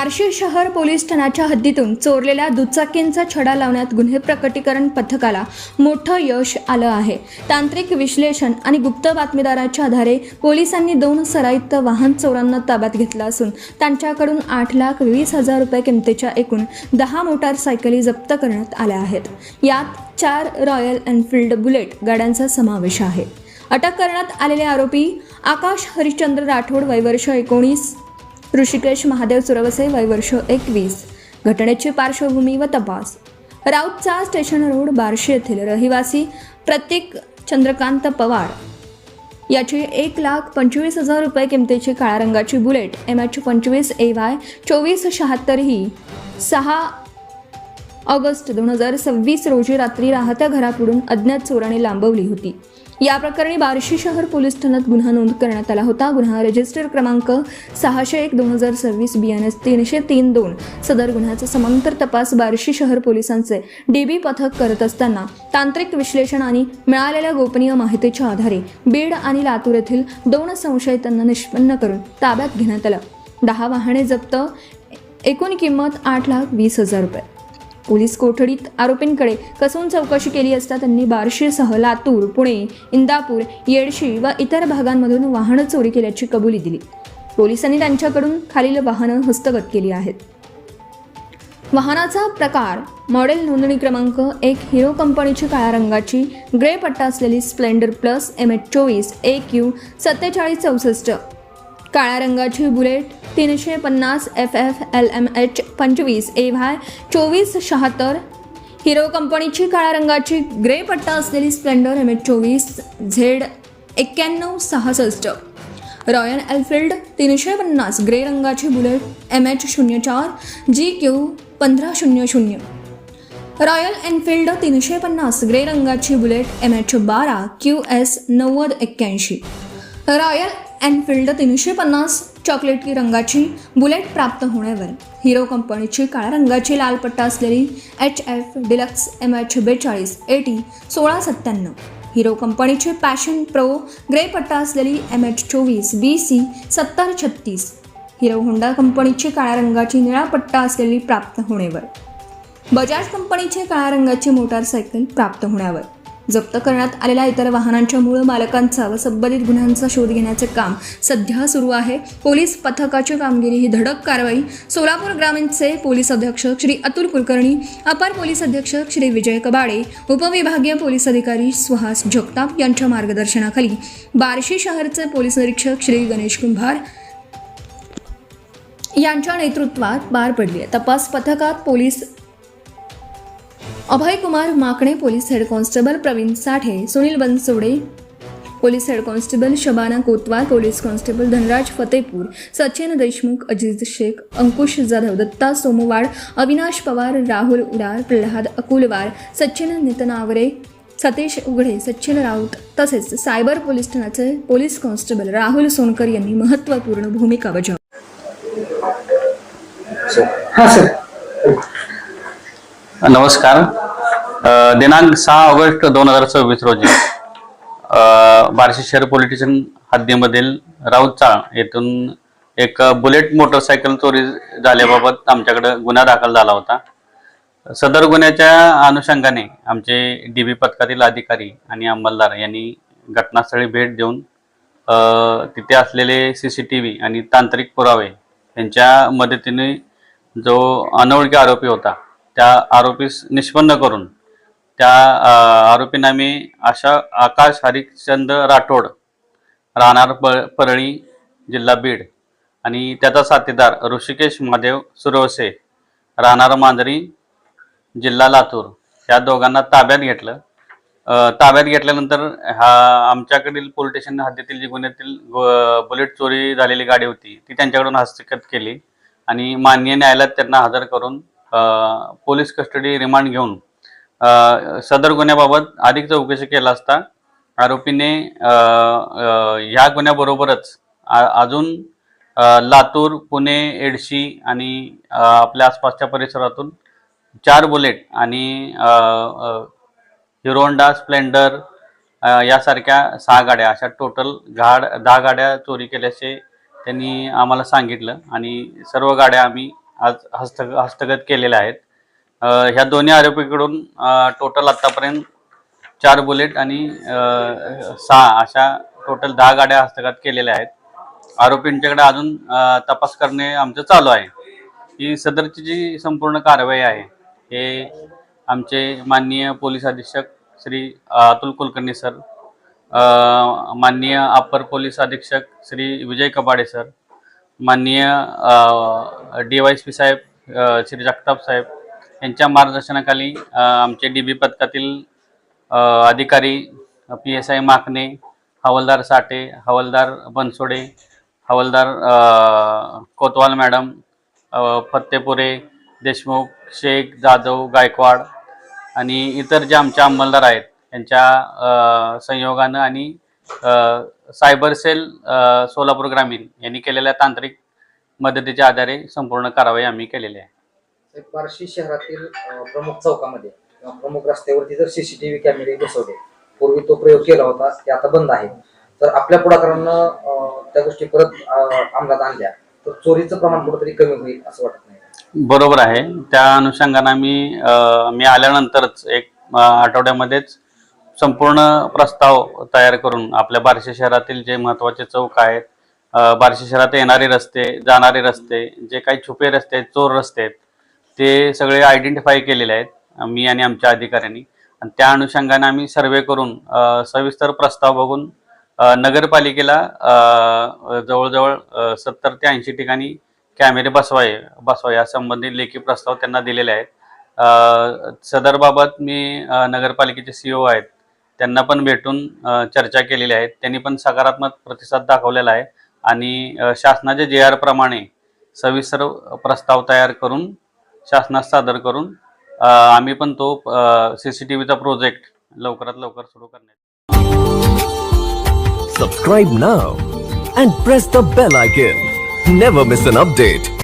बार्शी शहर पोलीस ठाण्याच्या हद्दीतून चोरलेल्या दुचाकींचा छडा लावण्यात गुन्हे प्रकटीकरण पथकाला मोठं यश आलं आहे। तांत्रिक विश्लेषण आणि गुप्त बातमीदाराच्या आधारे पोलिसांनी 2 सराईत वाहन चोरांना ताब्यात घेतलं असून त्यांच्याकडून 8,20,000 रुपये किमतीच्या एकूण 10 मोटारसायकली जप्त करण्यात आल्या आहेत। यात 4 रॉयल एनफील्ड बुलेट गाड्यांचा समावेश आहे। अटक करण्यात आलेले आरोपी आकाश हरिश्चंद्र राठोड वय वर्ष 19, ऋषिकेश महादेव सुरवसे वय वर्ष 21। घटनेची पार्श्वभूमी व तपास। राऊतचा स्टेशन रोड बार्शी येथील रहिवासी प्रतीक चंद्रकांत पवार याची 1,25,000 रुपये किमतीची काळ्या रंगाची बुलेट MH25 AY 2476 ही 6 ऑगस्ट 2026 रोजी रात्री राहत्या घरापुढून अज्ञात चोराने लांबवली होती। या प्रकरणी बार्शी शहर पोलीस ठाण्यात गुन्हा नोंद करण्यात आला होता। गुन्हा रजिस्टर क्रमांक 601/2026 BNS 303-2। सदर गुन्ह्याचा समांतर तपास बार्शी शहर पोलिसांचे DB पथक करत असताना तांत्रिक विश्लेषण आणि मिळालेल्या गोपनीय माहितीच्या आधारे बीड आणि लातूर येथील 2 संशयितांना निष्पन्न करून ताब्यात घेण्यात आलं। 10 वाहने जप्त, एकूण किंमत 8,20,000 रुपये। पोलीस कोठडीत आरोपींकडे कसून चौकशी केली असता त्यांनी बार्शीसह लातूर, पुणे, इंदापूर, येडशी व इतर भागांमधून वाहनं चोरी केल्याची कबुली दिली। पोलिसांनी त्यांच्याकडून खालील वाहनं हस्तगत केली आहेत। वाहनाचा प्रकार मॉडेल नोंदणी क्रमांक 1 हिरो कंपनीची काळ्या रंगाची ग्रे पट्टा असलेली स्प्लेंडर प्लस MH24 AQ 4764, काळ्या रंगाची Bullet 350 FF LMH 25 AY 2476, Hero कंपनीची काळ्या रंगाची ग्रे पट्टा असलेली Splendor MH24 Z 9166, Royal Enfield 350 grey रंगाची Bullet MH04 GQ 1500, Royal Enfield 350 grey रंगाची Bullet MH12 QS 9081, Royal Enfield 350 चॉकलेटी रंगाची बुलेट प्राप्त होण्यावर हिरो कंपनीची काळ्या रंगाची लाल पट्टा असलेली HF deluxe MH42 AT 1697, hero कंपनीची पॅशन प्रो ग्रे पट्टा असलेली MH24 BC 7036, हिरो होंडा कंपनीची काळ्या रंगाची निळा पट्टा असलेली प्राप्त होण्यावर, बजाज कंपनीची काळ्या रंगाची मोटारसायकल प्राप्त होण्यावर। जप्त करण्यात आलेल्या इतर वाहनांच्या मूळ मालकांचा व संबंधित गुन्ह्यांचा शोध घेण्याचे काम सध्या सुरू आहे। पोलीस पथकाची कामगिरी ही धडक कारवाई सोलापूर ग्रामीणचे पोलीस अधीक्षक श्री अतुल कुलकर्णी, अपर पोलीस अधीक्षक श्री विजय कबाडे, उपविभागीय पोलीस अधिकारी सुहास जगताप यांच्या मार्गदर्शनाखाली बार्शी शहरचे पोलीस निरीक्षक श्री गणेश कुंभार यांच्या नेतृत्वात पार पडली। तपास पथकात police Abhay Kumar Makane, police head constable Pravin Sathe, Sunil Bansode, police head constable Shabana Kotwal, police constable Dhanraj Fatepur, Sachin Deshmukh, Aziz Shaikh, Ankush Jadhav, Datta Somwad, Avinash Pawar, Rahul Udar, Pralhad Akulwar, Sachin Nitnaware, Satish Ughade, Sachin Raut तसेच सायबर पोलीस ठाण्याचे पोलीस कॉन्स्टेबल राहुल सोनकर यांनी महत्त्वपूर्ण भूमिका बजावली। नमस्कार। दिनांक 6 ऑगस्ट 2026 रोजी बार्शी शहर पोलीस स्टेशन हद्दीमधील राऊतचाळ येथून एक बुलेट मोटरसायकल चोरी झाल्याबाबत आमच्याकडे गुन्हा दाखल झाला होता। सदर गुन्ह्याच्या अनुषंगाने आमचे DB पथकातील अधिकारी आणि अंमलदार यांनी घटनास्थळी भेट देऊन तिथे असलेले CCTV आणि तांत्रिक पुरावे यांच्या मदतीने जो अनोळखी आरोपी होता त्या आरोपीस निष्पन्न करून त्या आरोपीनामे आकाश हरिश्चंद्र राठोड राहणार परळी जिल्हा बीड आणि त्याचा साथीदार ऋषिकेश महादेव सुरवसे राहणार मांजरी जिल्हा लातूर या दोघांना ताब्यात घेतलं। ताब्यात घेतल्यानंतर आमच्याकडील पोलीस स्टेशन हद्दीतील जी गुन्ह्यातील बुलेट चोरी झालेली गाडी होती ती त्यांच्याकडून हस्तगत केली आणि माननीय न्यायालयात त्यांना हजर करून पोलीस कस्टडी रिमांड घेऊन सदर गुन्ह्याबाबत अधिक चौकशी केला असता आरोपीने ह्या गुन्ह्याबरोबरच अजून लातूर, पुणे, येडशी आणि आपल्या आसपासच्या परिसरातून 4 बुलेट आणि हिरो होंडा स्प्लेंडर यासारख्या 6 गाड्या अशा टोटल 10 गाड्या चोरी केल्याचे त्यांनी आम्हाला सांगितलं आणि सर्व गाड्या आम्ही आज हस्तगत केलेल्या आहेत. ह्या दोन्ही आरोपीकडून टोटल आतापर्यंत 4 बुलेट आणि 6 अशा टोटल 10 गाड्या हस्तगत केलेल्या आहेत. आरोपींच्याकडे अजून तपास करणे आमचं चालू आहे. ही सदरची जी संपूर्ण कारवाई आहे हे आमचे माननीय पोलीस अधीक्षक श्री अतुल कुलकर्णी सर, माननीय अपर पोलीस अधीक्षक श्री विजय कबाडे सर, माननीय DYSP साहेब श्री जगताप साहेब यांच्या मार्गदर्शनाखाली आमचे DB पथकातील अधिकारी PSI माकणे, हवालदार साठे, हवालदार बनसोडे, हवालदार कोतवाल मॅडम, फत्तेपुरे, देशमुख, शेख, जाधव, गायकवाड आणि इतर जे आमचे अंमलदार आहेत यांच्या संयोगानं आणि सायबर सेल सोलापूर ग्रामीण यांनी केलेल्या तांत्रिक मदतीच्या आधारे संपूर्ण कारवाई आम्ही केलेली आहे. बार्शी शहरातील प्रमुख चौकामध्ये किंवा प्रमुख रस्त्यावरती जर CCTV कॅमेरे बसवले, पूर्वी तो प्रयोग केला होता, ते आता बंद आहे, तर आपल्या पुढाकारानं त्या गोष्टी परत अंमलात आणल्या तर चोरीचं प्रमाण कुठेतरी कमी होईल असं वाटत नाही? बरोबर आहे. त्या अनुषंगाने मी आल्यानंतरच एक आठवड्यामध्येच संपूर्ण प्रस्ताव तयार करून आपल्या बार्शी शहरातील जे महत्त्वाचे चौक आहेत, बार्शी शहरात येणारे रस्ते, जाणारे रस्ते, जे काही छुपे रस्ते आहेत, चोर रस्ते आहेत, ते सगळे आयडेंटिफाय केलेले आहेत मी आणि आमच्या अधिकाऱ्यांनी. आणि त्या अनुषंगाने आम्ही सर्वे करून सविस्तर प्रस्ताव बघून नगरपालिकेला जवळजवळ 70 ते 80 ठिकाणी कॅमेरे बसवा यासंबंधी लेखी प्रस्ताव त्यांना दिलेले आहेत. सदरबाबत मी नगरपालिकेचे CEO आहेत त्यांना पण भेटून चर्चा केलेली आहे. त्यांनी पण सकारात्मक प्रतिसाद दाखवलेला आहे आणि शासनाच्या JR प्रमाणे सविस्तर प्रस्ताव तयार करून शासनास सादर करून आम्ही पण तो CCTVचा प्रोजेक्ट लवकरात लवकर सुरू करण्यात. Subscribe now and press the bell icon. Never miss an update.